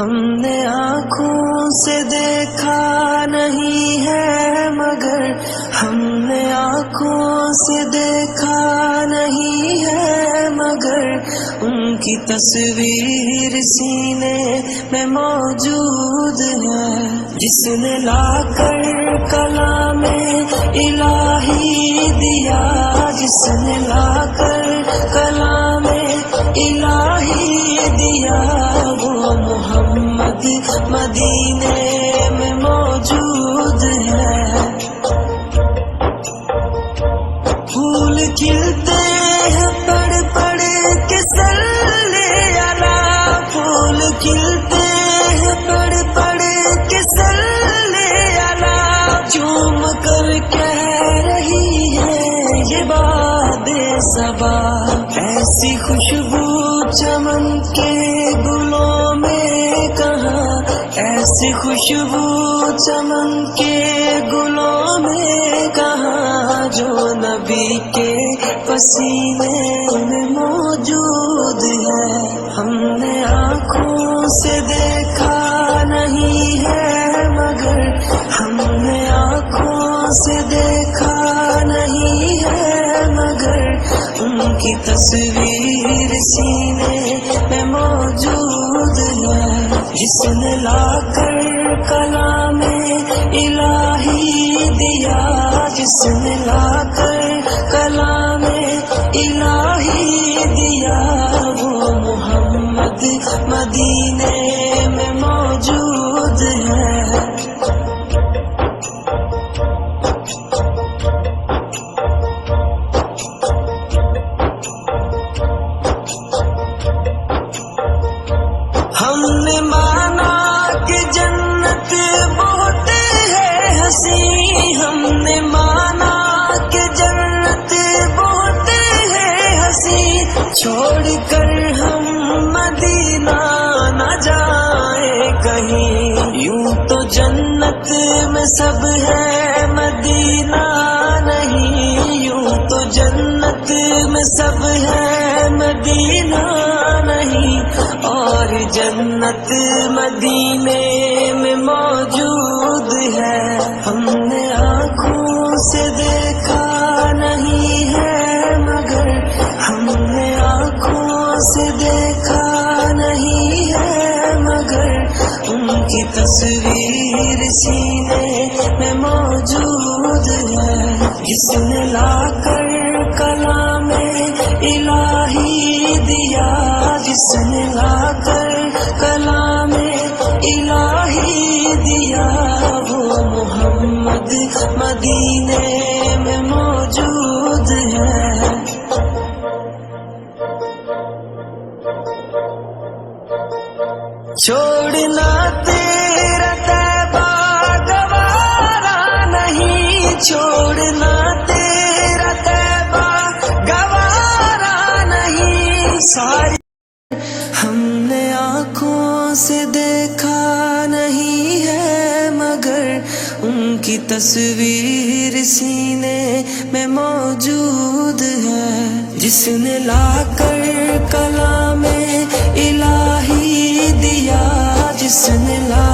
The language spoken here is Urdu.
ہم نے آنکھوں سے دیکھا نہیں ہے مگر ہم نے آنکھوں سے دیکھا نہیں ہے مگر ان کی تصویر سینے میں موجود ہے، جس نے لا کر کلام الہی دیا، جس نے لا کر کلام الہی دیا، وہ محمد مدینے میں موجود ہے۔ پھول کھلتے ہیں پڑھ پڑھ کے صلی علی، پھول کھلتے ہیں پڑھ پڑھ کے صلی علی، چوم کر کہہ رہی ہے یہ باد صبا، ایسی خوشبو چمن کے گلوں میں کہاں، ایسی خوشبو چمن کے گلوں میں کہاں، جو نبی کے پسینے میں موجود ہے۔ ہم نے آنکھوں سے دیکھا نہیں ہے مگر ہم نے آنکھوں سے دیکھا نہیں ہے مگر ان کی تصویر سینے میں موجود ہے، جس نے لا کر کلام الہی دیا، جس نے لا کر کلام الہی دیا، وہ محمد مدینے میں موجود ہے۔ ہم نے مانا کہ جنت بہت ہے حسین، ہم نے مانا کہ جنت بہت ہے حسین، چھوڑ کر ہم مدینہ نہ جائیں کہیں، یوں تو جنت میں سب ہے مدینہ نہیں، یوں تو جنت میں سب ہے مدینہ نہیں، اور جنت مدینے میں موجود ہے۔ ہم نے آنکھوں سے دیکھا نہیں ہے مگر ہم نے آنکھوں سے دیکھا نہیں ہے مگر ان کی تصویر سینے میں موجود ہے، جس نے لا کر کلام الہی دیا، جس نے لا کر کلام الہی دیا، وہ محمد مدینے میں موجود ہے۔ چھوڑنا تیرا طیبہ گوارا نہیں، چھوڑنا تیرا طیبہ گوارا نہیں، ساری ہم نے آنکھوں سے دیکھا نہیں ہے مگر ان کی تصویر سینے میں موجود ہے، جس نے لا کر کلام الہی دیا، جس نے لا